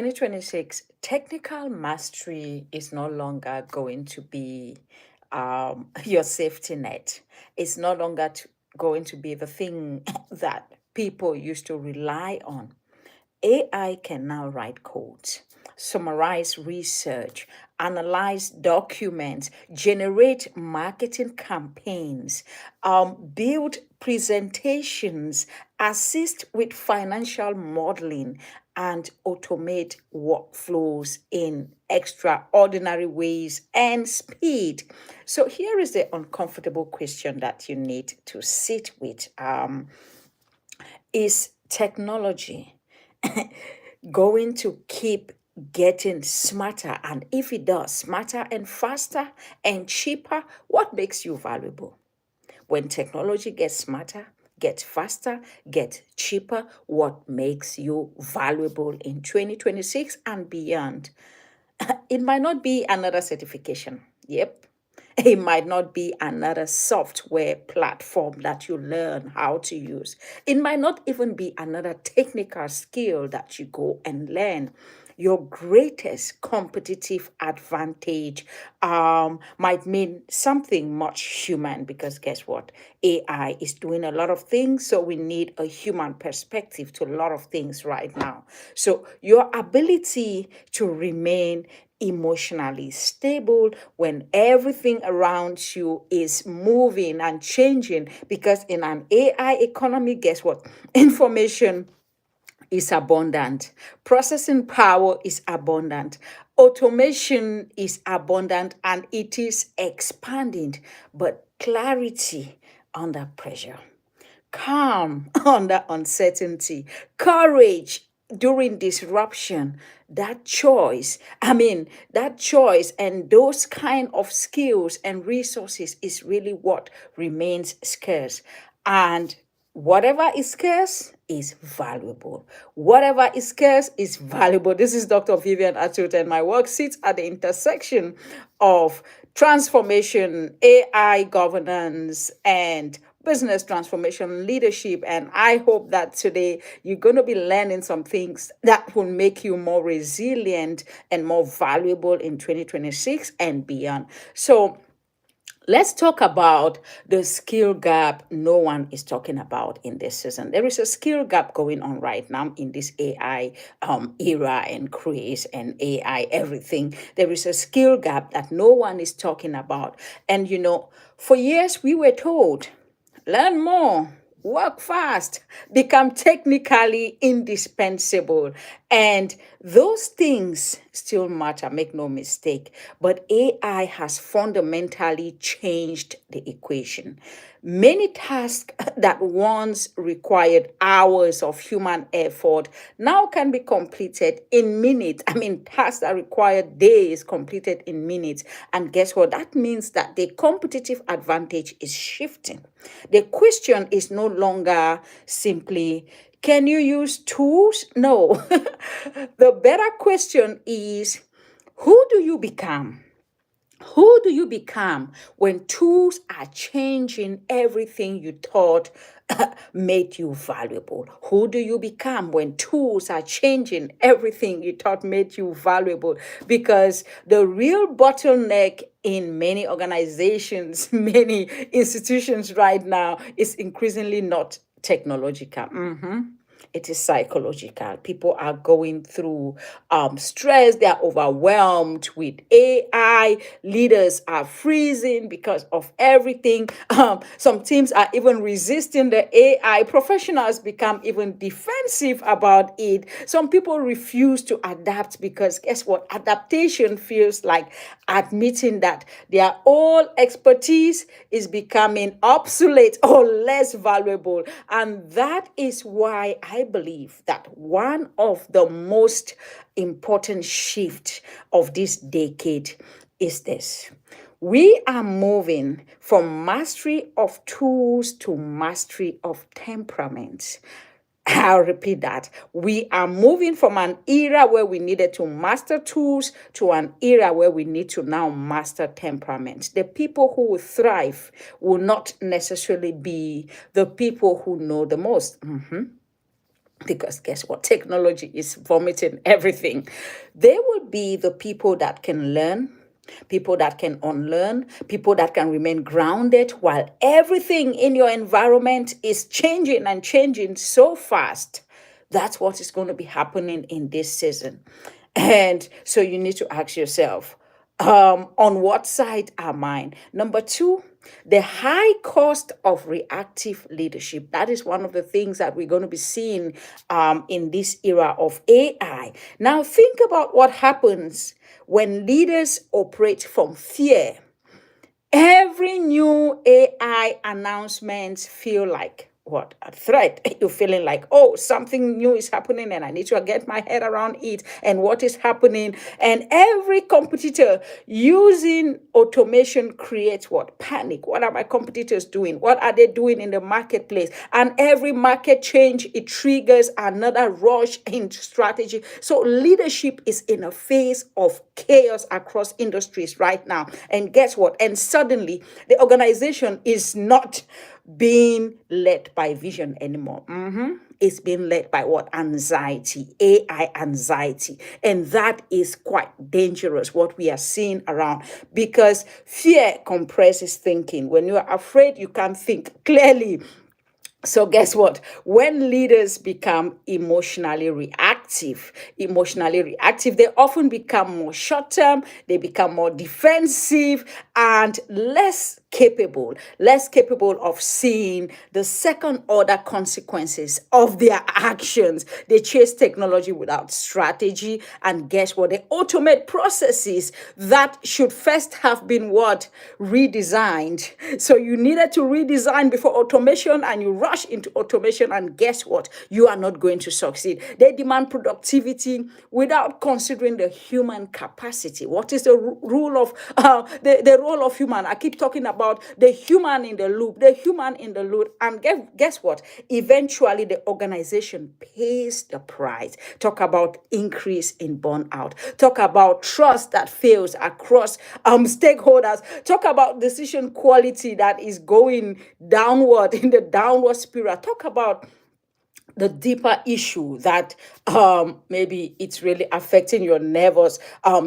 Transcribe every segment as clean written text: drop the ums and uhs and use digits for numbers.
2026, technical mastery is no longer going to be your safety net. It's no longer going to be the thing that people used to rely on. AI can now write codes, summarize research, analyze documents, generate marketing campaigns, build presentations, assist with financial modeling, and automate workflows in extraordinary ways and speed. So, here is the uncomfortable question that you need to sit with. Is technology going to keep getting smarter? And if it does, smarter and faster and cheaper, what makes you valuable? When technology gets smarter, gets faster, gets cheaper, what makes you valuable in 2026 and beyond? It might not be another certification. Yep. It might not be another software platform that you learn how to use. It might not even be another technical skill that you go and learn. Your greatest competitive advantage might mean something much human, because guess what? AI is doing a lot of things, so we need a human perspective to a lot of things right now. So, your ability to remain emotionally stable when everything around you is moving and changing, because in an AI economy, guess what? Information is abundant, processing power is abundant, automation is abundant, and it is expanding. But clarity under pressure, calm under uncertainty, courage during disruption, that choice and those kind of skills and resources is really what remains scarce. And whatever is scarce is valuable. Whatever is scarce is valuable. This is Dr. Vivian Atud, and my work sits at the intersection of transformation, AI governance, and business transformation leadership. And I hope that today you're going to be learning some things that will make you more resilient and more valuable in 2026 and beyond. So, let's talk about the skill gap no one is talking about in this season. There is a skill gap going on right now in this AI era and craze and AI everything. There is a skill gap that no one is talking about. And for years we were told, learn more, work fast, become technically indispensable. And those things still matter, make no mistake. But AI has fundamentally changed the equation. Many tasks that once required hours of human effort now can be completed in minutes. Tasks that required days completed in minutes. And guess what? That means that the competitive advantage is shifting. The question is no longer simply, can you use tools? No. The better question is, who do you become? Who do you become when tools are changing everything you thought made you valuable? Who do you become when tools are changing everything you thought made you valuable? Because the real bottleneck in many organizations, many institutions right now is increasingly not technological. It is psychological. People are going through stress. They are overwhelmed with AI. Leaders are freezing because of everything. Some teams are even resisting the AI. Professionals become even defensive about it. Some people refuse to adapt because guess what? Adaptation feels like admitting that their old expertise is becoming obsolete or less valuable. And that is why I believe that one of the most important shifts of this decade is this. We are moving from mastery of tools to mastery of temperaments. I'll repeat that. We are moving from an era where we needed to master tools to an era where we need to now master temperament. The people who will thrive will not necessarily be the people who know the most. because guess what? Technology is vomiting everything. They will be the people that can learn, people that can unlearn, people that can remain grounded while everything in your environment is changing and changing so fast. That's what is going to be happening in this season. And so you need to ask yourself, on what side am I? Number two, the high cost of reactive leadership. That is one of the things that we're going to be seeing in this era of AI. Now, think about what happens when leaders operate from fear. Every new AI announcement feel like what? A threat. You're feeling like, oh, something new is happening and I need to get my head around it and what is happening. And every competitor using automation creates what? Panic. What are my competitors doing? What are they doing in the marketplace? And every market change, it triggers another rush in strategy. So leadership is in a phase of chaos across industries right now. And guess what? And suddenly the organization is not being led by vision anymore. It's being led by what? Anxiety, AI anxiety. And that is quite dangerous, what we are seeing around, because fear compresses thinking. When you are afraid, you can't think clearly. So guess what? When leaders become emotionally reactive, they often become more short-term, they become more defensive and less capable of seeing the second order consequences of their actions. They chase technology without strategy, and guess what? They automate processes that should first have been what? Redesigned. So you needed to redesign before automation, and you rush into automation, and guess what? You are not going to succeed. They demand productivity without considering the human capacity. What is the rule of the role of human? I keep talking about the human in the loop, and guess what? Eventually, the organization pays the price. Talk about increase in burnout. Talk about trust that fails across stakeholders. Talk about decision quality that is going downward in the downward spiral. Talk about the deeper issue that maybe it's really affecting your nervous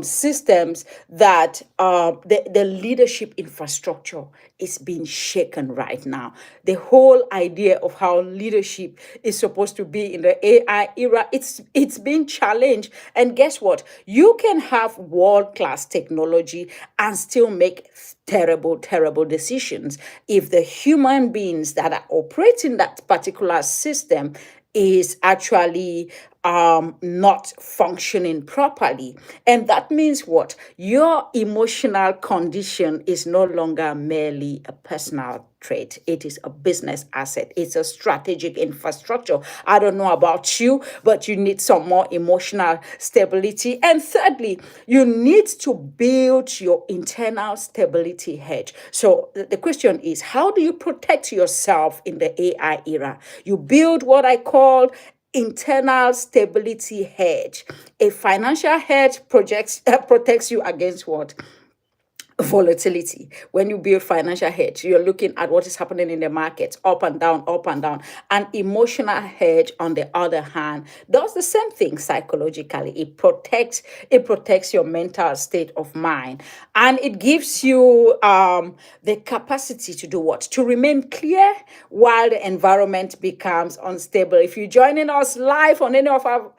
systems, that the leadership infrastructure is being shaken right now. The whole idea of how leadership is supposed to be in the AI era, it's being challenged. And guess what? You can have world-class technology and still make terrible decisions if the human beings that are operating that particular system is actually not functioning properly. And that means what? Your emotional condition is no longer merely a personal trait. It is a business asset. It's a strategic infrastructure. I don't know about you, but you need some more emotional stability. And thirdly, you need to build your internal stability hedge. So the question is, how do you protect yourself in the AI era? You build what I call internal stability hedge. A financial hedge protects you against what? Volatility. When you build financial hedge, you're looking at what is happening in the markets, up and down, up and down. An emotional hedge, on the other hand, does the same thing psychologically. It protects your mental state of mind, and it gives you the capacity to do what? To remain clear while the environment becomes unstable. If you're joining us live on any of our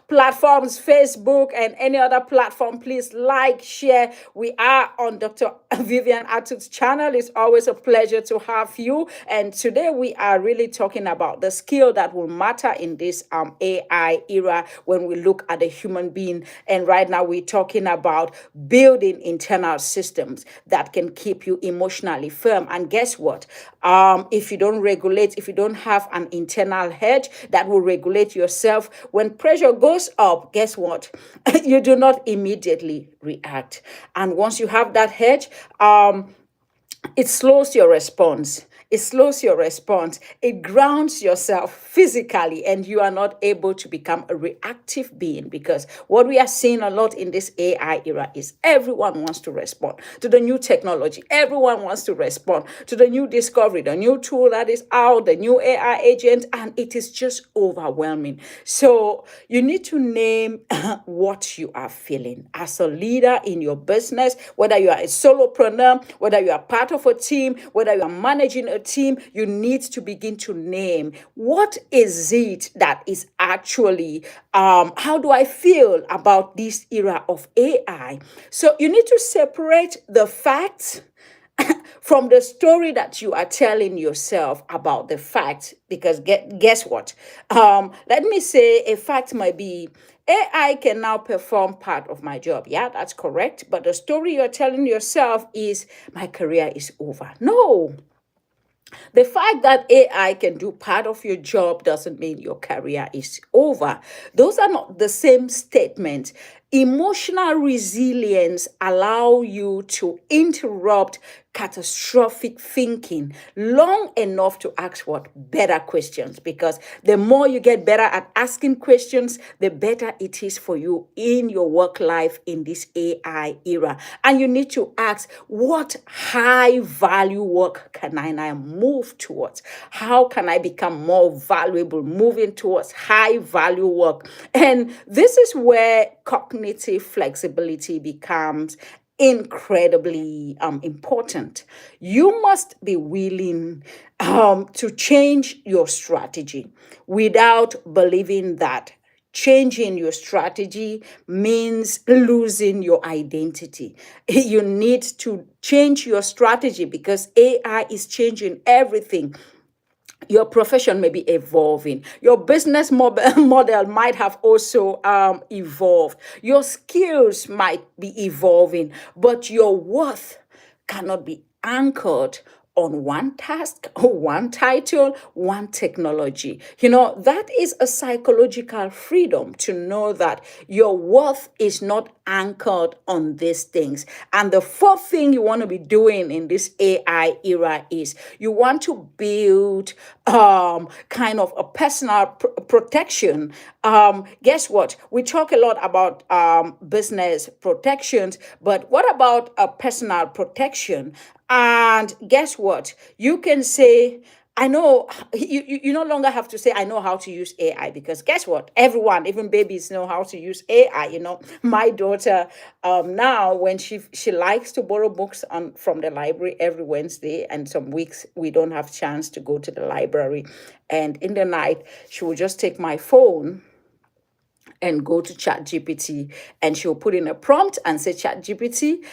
platforms, Facebook and any other platform, please like, share. We are on Dr. Vivian Atud's channel. It's always a pleasure to have you. And today we are really talking about the skill that will matter in this AI era when we look at the human being. And right now we're talking about building internal systems that can keep you emotionally firm. And guess what? If you don't have an internal hedge that will regulate yourself, when pressure goes up, guess what? You do not immediately react. And once you have that hedge, it slows your response. it slows your response, it grounds yourself physically, and you are not able to become a reactive being. Because what we are seeing a lot in this AI era is everyone wants to respond to the new technology, everyone wants to respond to the new discovery, the new tool that is out, the new AI agent, and it is just overwhelming. So you need to name what you are feeling as a leader in your business, whether you are a solopreneur, whether you are part of a team, whether you are managing a team. You need to begin to name, what is it that is actually, how do I feel about this era of AI? So you need to separate the facts from the story that you are telling yourself about the fact. Because guess what? Let me say a fact might be, AI can now perform part of my job. Yeah, that's correct. But the story you're telling yourself is, my career is over. No, the fact that AI can do part of your job doesn't mean your career is over. Those are not the same statements. Emotional resilience allow you to interrupt catastrophic thinking long enough to ask what better questions, because the more you get better at asking questions, the better it is for you in your work life in this AI era. And you need to ask, what high value work can I now move towards? How can I become more valuable moving towards high value work? And this is where cognitive flexibility becomes incredibly important. You must be willing to change your strategy without believing that changing your strategy means losing your identity. You need to change your strategy because AI is changing everything. Your profession may be evolving. Your business model might have also evolved. Your skills might be evolving, but your worth cannot be anchored on one task, one title, one technology. That is a psychological freedom to know that your worth is not anchored on these things. And the fourth thing you want to be doing in this AI era is you want to build kind of a personal protection. Guess what? We talk a lot about business protections, but what about a personal protection? And guess what? You can say, I know, you no longer have to say, I know how to use AI, because guess what? Everyone, even babies, know how to use AI. My daughter, now, when she likes to borrow books from the library every Wednesday, and some weeks we don't have chance to go to the library. And in the night, she will just take my phone and go to ChatGPT, and she'll put in a prompt and say, ChatGPT,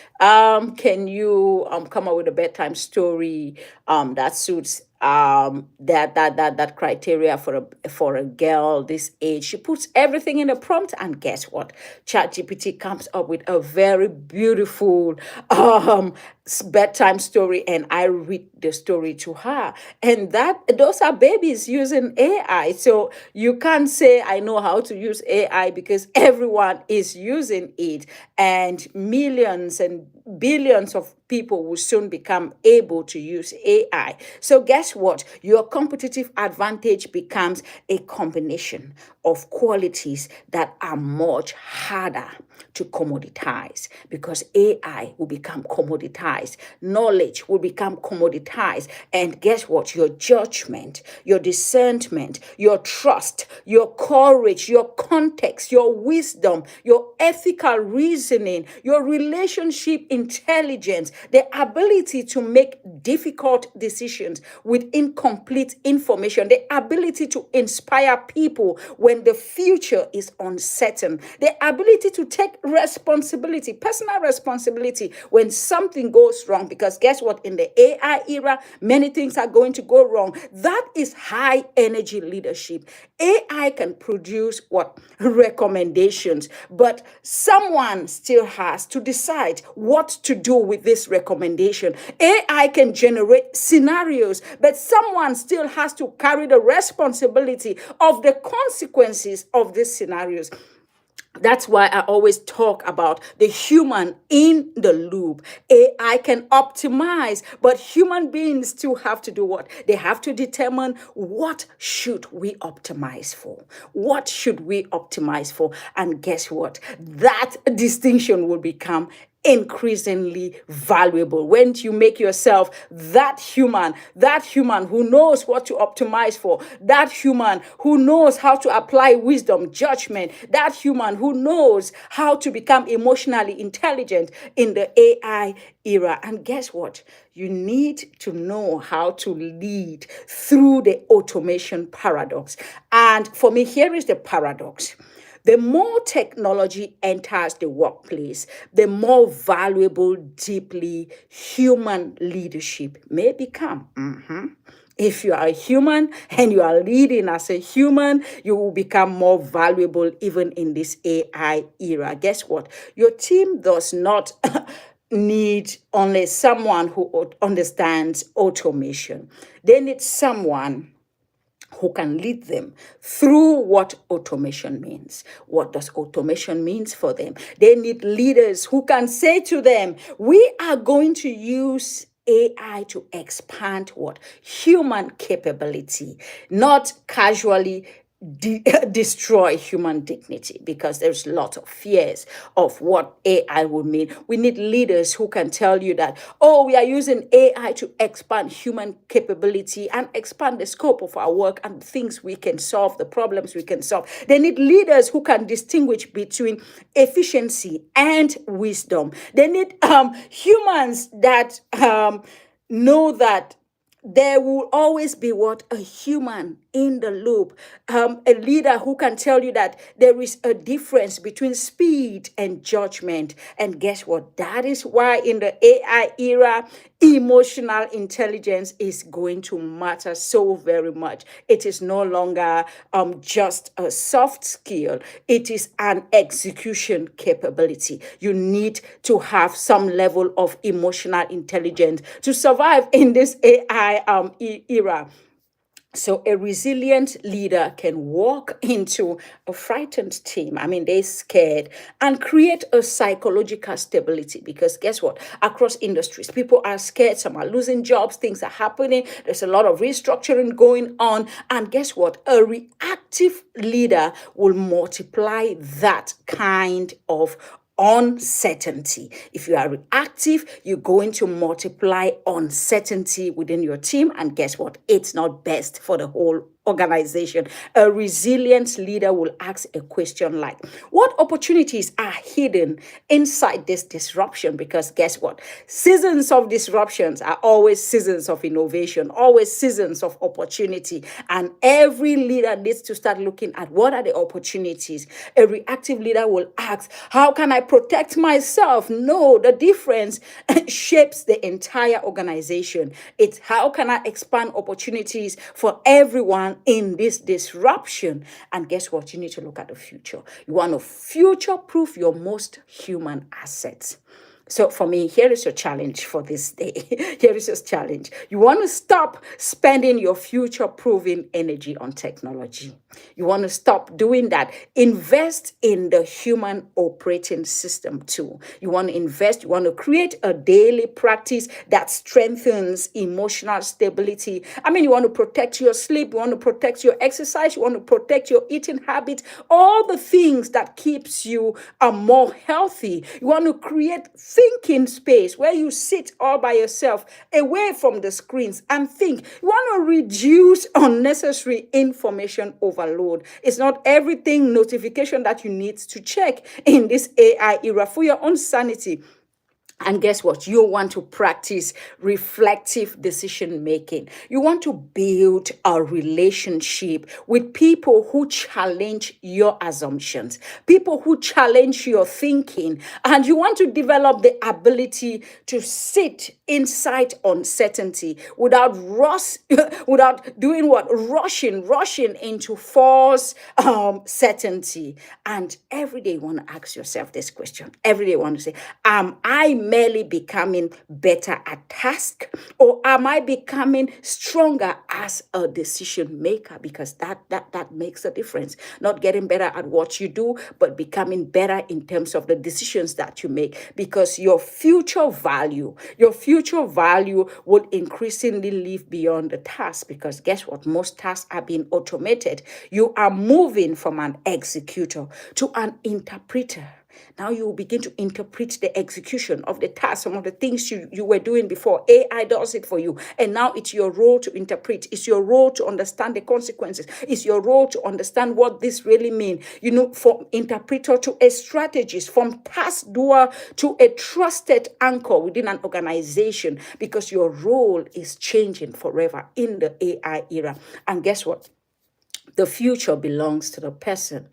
can you come up with a bedtime story that suits that criteria for a girl this age? She puts everything in a prompt, and guess what? ChatGPT comes up with a very beautiful bedtime story, and I read the story to her. And those are babies using AI. So you can't say I know how to use AI, because everyone is using it, and millions and billions of people will soon become able to use AI. So guess what? Your competitive advantage becomes a combination of qualities that are much harder to commoditize, because AI will become commoditized. Knowledge will become commoditized. And guess what? Your judgment, your discernment, your trust, your courage, your context, your wisdom, your ethical reasoning, your relationship intelligence, the ability to make difficult decisions with incomplete information, the ability to inspire people when the future is uncertain, the ability to take responsibility, personal responsibility when something goes wrong. Because guess what? In the AI era, many things are going to go wrong. That is high energy leadership. AI can produce what? Recommendations, but someone still has to decide what to do with this recommendation. AI can generate scenarios, but someone still has to carry the responsibility of the consequences of these scenarios. That's why I always talk about the human in the loop. AI can optimize, but human beings still have to do what? They have to determine what should we optimize for? What should we optimize for? And guess what? That distinction will become increasingly valuable when you make yourself that human who knows what to optimize for, that human who knows how to apply wisdom, judgment, that human who knows how to become emotionally intelligent in the AI era. And guess what? You need to know how to lead through the automation paradox. And for me, here is the paradox. The more technology enters the workplace, the more valuable, deeply human leadership may become. If you are a human and you are leading as a human, you will become more valuable even in this AI era. Guess what? Your team does not need only someone who understands automation. They need someone who can lead them through what automation means. What does automation means for them? They need leaders who can say to them, we are going to use AI to expand what? Human capability, not casually destroy human dignity, because there's a lot of fears of what AI will mean. We need leaders who can tell you that, oh, we are using AI to expand human capability and expand the scope of our work and things we can solve, the problems we can solve. They need leaders who can distinguish between efficiency and wisdom. They need humans that know that there will always be what? A human in the loop. A leader who can tell you that there is a difference between speed and judgment. And guess what? That is why in the AI era, emotional intelligence is going to matter so very much. It is no longer just a soft skill. It is an execution capability. You need to have some level of emotional intelligence to survive in this AI era. So a resilient leader can walk into a frightened team. I mean, they're scared, and create a psychological stability, because guess what? Across industries, people are scared. Some are losing jobs. Things are happening. There's a lot of restructuring going on. And guess what? A reactive leader will multiply that kind of uncertainty. If you are reactive, you're going to multiply uncertainty within your team. And guess what? It's not best for the whole organization. A resilient leader will ask a question like, what opportunities are hidden inside this disruption? Because guess what? Seasons of disruptions are always seasons of innovation, always seasons of opportunity. And every leader needs to start looking at what are the opportunities. A reactive leader will ask, how can I protect myself? No, the difference shapes the entire organization. It's how can I expand opportunities for everyone in this disruption? And guess what? You need to look at the future. You want to future proof your most human assets. So for me, here is your challenge for this day. Here is your challenge. You want to stop spending your future proving energy on technology. You want to stop doing that. Invest in the human operating system too. You want to invest, you want to create a daily practice that strengthens emotional stability. I mean, you want to protect your sleep, you want to protect your exercise, you want to protect your eating habits, all the things that keeps you more healthy. You want to create thinking space where you sit all by yourself away from the screens and think. You want to reduce unnecessary information overload. It's not everything notification that you need to check in this AI era for your own sanity. And guess what? You want to practice reflective decision making. You want to build a relationship with people who challenge your assumptions, people who challenge your thinking. And you want to develop the ability to sit inside uncertainty without without doing what? Rushing into false certainty. And every day you want to ask yourself this question. Every day you want to say, am I merely becoming better at task, or am I becoming stronger as a decision maker? Because that makes a difference. Not getting better at what you do, but becoming better in terms of the decisions that you make. Because your future value will increasingly live beyond the task. Because guess what? Most tasks are being automated. You are moving from an executor to an interpreter. Now you will begin to interpret the execution of the task, some of the things you were doing before. AI does it for you. And now it's your role to interpret. It's your role to understand the consequences. It's your role to understand what this really means. From interpreter to a strategist, from task doer to a trusted anchor within an organization, because your role is changing forever in the AI era. And guess what? The future belongs to the person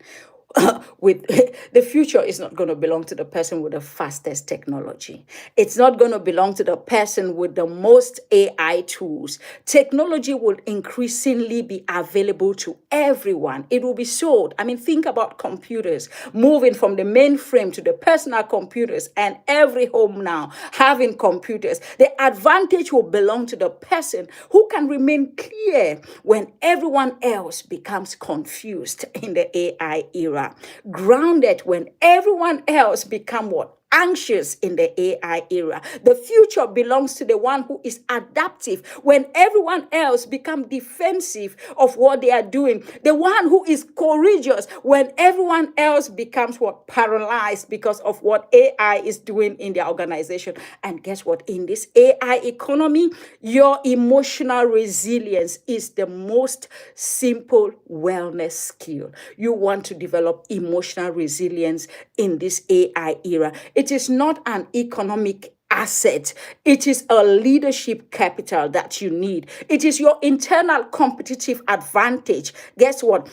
with the future is not going to belong to the person with the fastest technology. It's not going to belong to the person with the most AI tools. Technology will increasingly be available to everyone. It will be sold. I mean, think about computers moving from the mainframe to the personal computers, and every home now having computers. The advantage will belong to the person who can remain clear when everyone else becomes confused in the AI era. Grounded when everyone else become what? Anxious in the AI era. The future belongs to the one who is adaptive when everyone else become defensive of what they are doing. The one who is courageous when everyone else becomes what? Paralyzed because of what AI is doing in their organization. And guess what? In this AI economy, your emotional resilience is the most simple wellness skill. You want to develop emotional resilience in this AI era. It is not an economic asset. It is a leadership capital that you need. It is your internal competitive advantage. Guess what?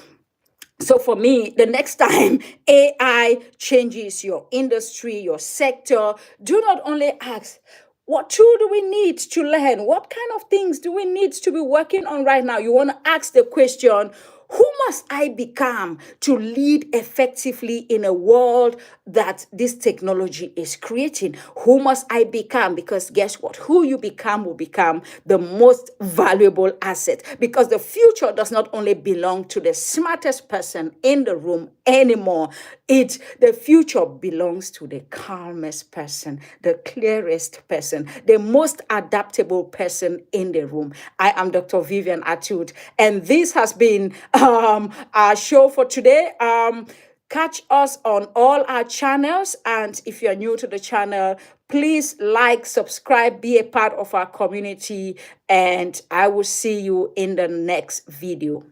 So for me, the next time AI changes your industry, your sector, do not only ask, what tool do we need to learn? What kind of things do we need to be working on right now? You want to ask the question, who must I become to lead effectively in a world that this technology is creating? Who must I become? Because guess what? Who you become will become the most valuable asset. Because the future does not only belong to the smartest person in the room anymore. The future belongs to the calmest person, the clearest person, the most adaptable person in the room. I am Dr. Vivian Atud, and this has been our show for today. Catch us on all our channels, and if you're new to the channel, please like, subscribe, be a part of our community, and I will see you in the next video.